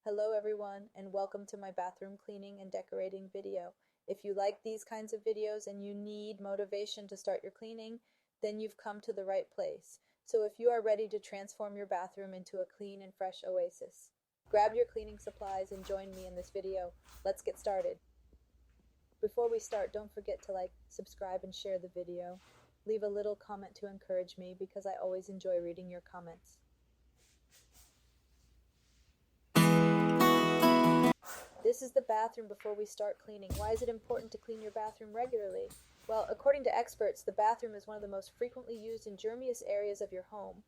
Hello everyone, and welcome to my bathroom cleaning and decorating video. If you like these kinds of videos and you need motivation to start your cleaning, then you've come to the right place. So if you are ready to transform your bathroom into a clean and fresh oasis, grab your cleaning supplies and join me in this video. Let's get started. Before we start, don't forget to like, subscribe, and share the video. Leave a little comment to encourage me because I always enjoy reading your comments. This is the bathroom before we start cleaning. Why is it important to clean your bathroom regularly? Well, according to experts, the bathroom is one of the most frequently used and germiest areas of your home.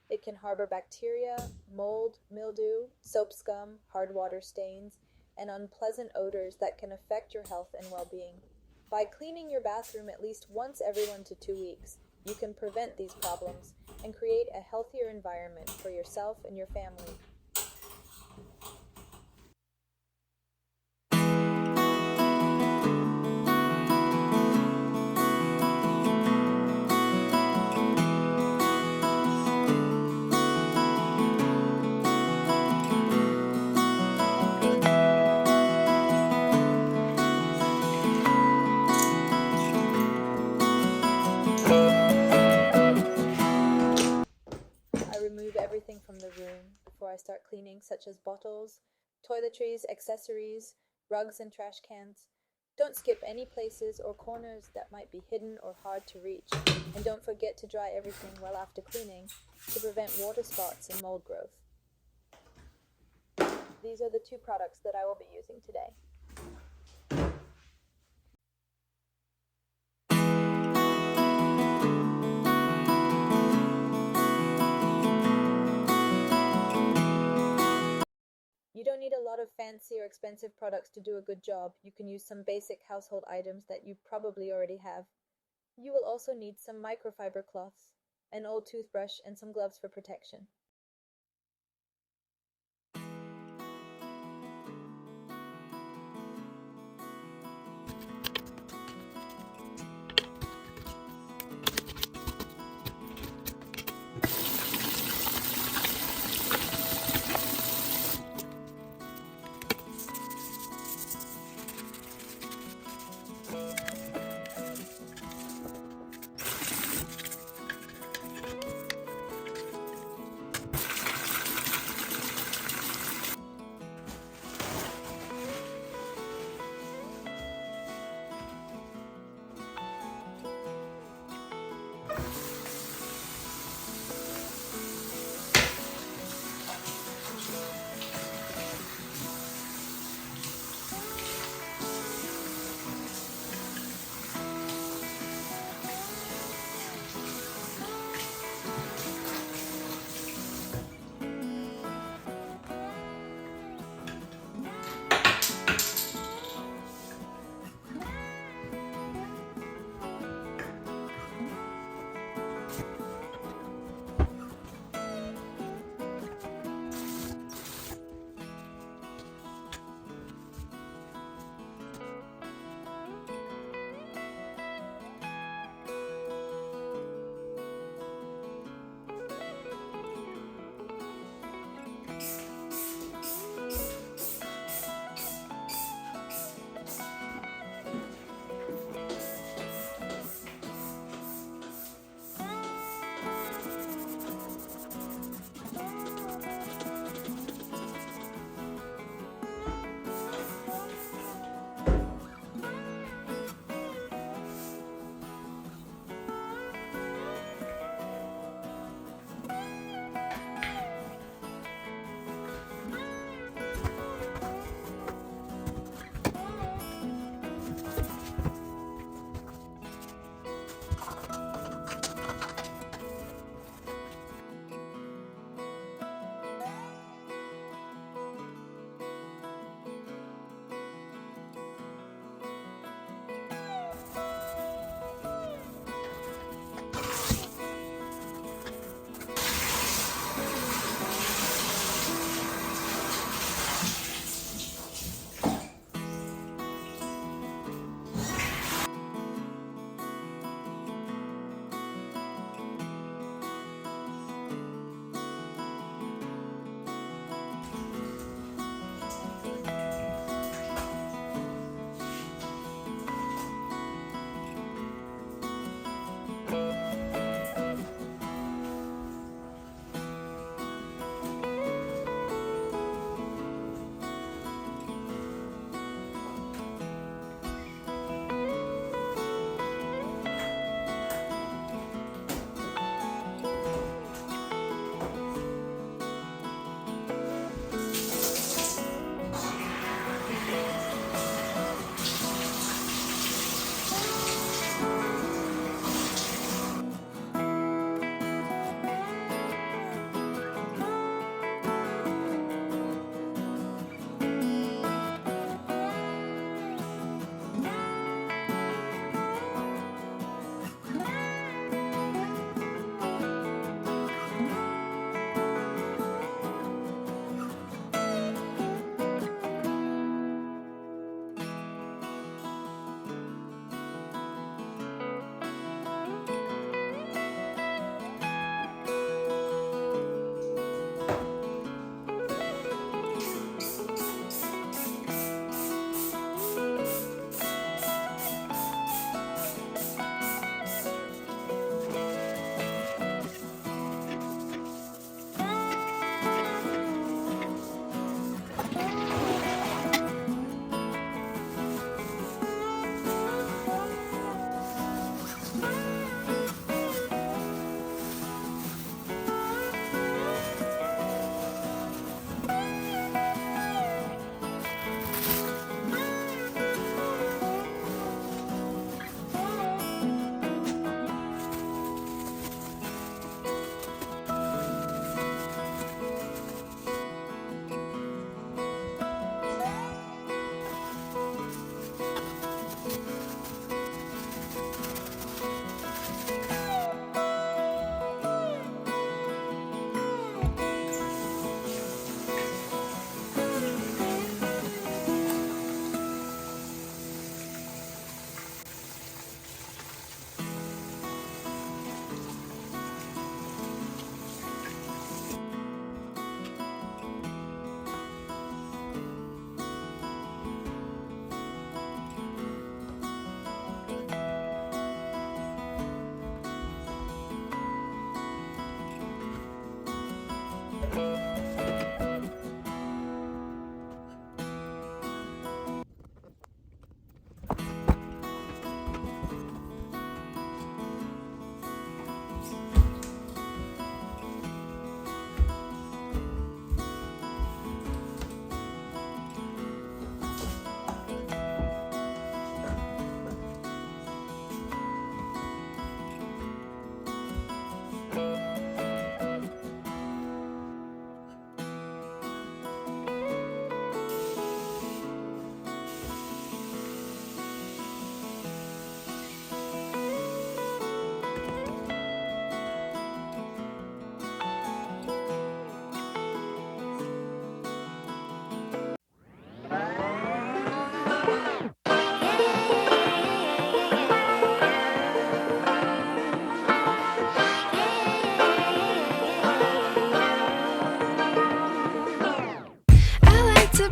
It can harbor bacteria, mold, mildew, soap scum, hard water stains, and unpleasant odors that can affect your health and well-being. By cleaning your bathroom at least once every 1 to 2 weeks, you can prevent these problems and create a healthier environment for yourself and your family. I remove everything from the room before I start cleaning, such as bottles, toiletries, accessories, rugs, and trash cans. Don't skip any places or corners that might be hidden or hard to reach. And don't forget to dry everything well after cleaning to prevent water spots and mold growth. These are the 2 products that I will be using today. You don't need a lot of fancy or expensive products to do a good job. You can use some basic household items that you probably already have. You will also need some microfiber cloths, an old toothbrush, and some gloves for protection.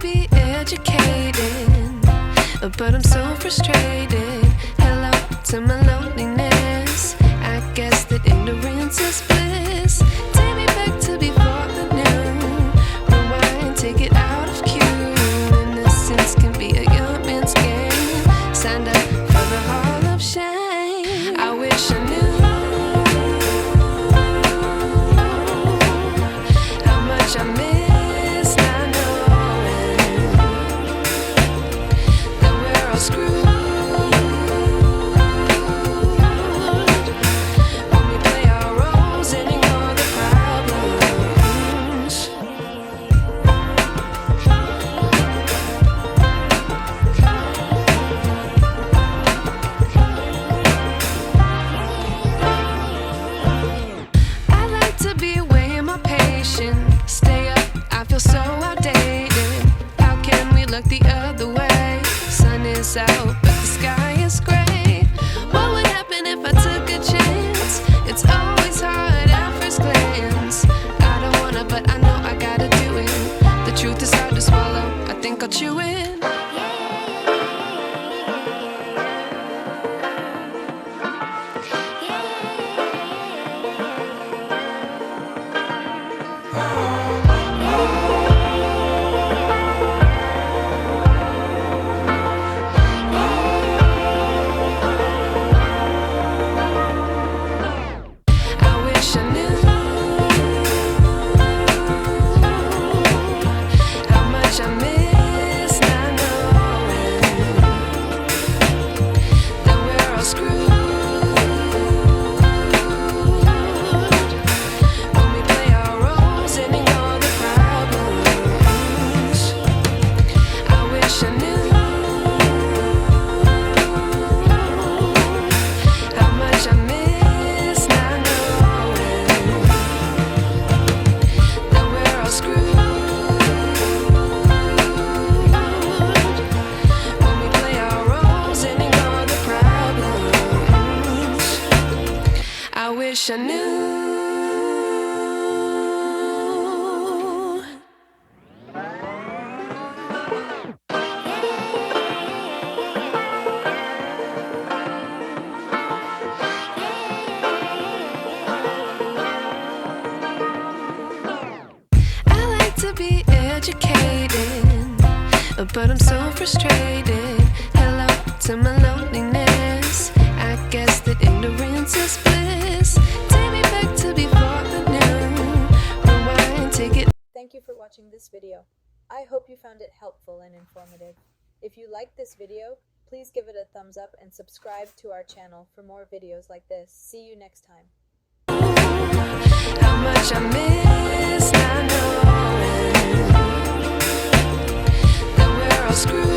be educated, but I'm so frustrated. Hello to my loneliness. I guess that ignorance is bliss. Take me back to before the new. Rewind, take it out of cue. Innocence can be a young man's game. Signed up for the hall of shame. I wish I knew how much I miss not knowing that we're all screwed when we play our roles and ignore the problems. I like to be away in my patience. Stay up, I feel so outdated. How can we look the other way? Sun is out, but the sky is gray. What would happen if I took a chance? It's always hard at first glance. I don't wanna, but I know I gotta do it. The truth is hard to swallow, I think I'll chew it. I wish I knew how much I miss not knowing that we're all screwed when we play our roles and ignore the problems. I wish I knew how much I miss not knowing that we're all screwed when we play our roles and ignore the problems. I wish I knew. I like to be educated, but I'm so frustrated. Hello to my loneliness. I guess that ignorance is bliss. Take me back to before the new. Rewind, take it. Thank you for watching this video. I hope you found it helpful and informative. If you liked this video, please give it a thumbs up and subscribe to our channel for more videos like this. See you next time. How much I miss not knowing that we're all screwed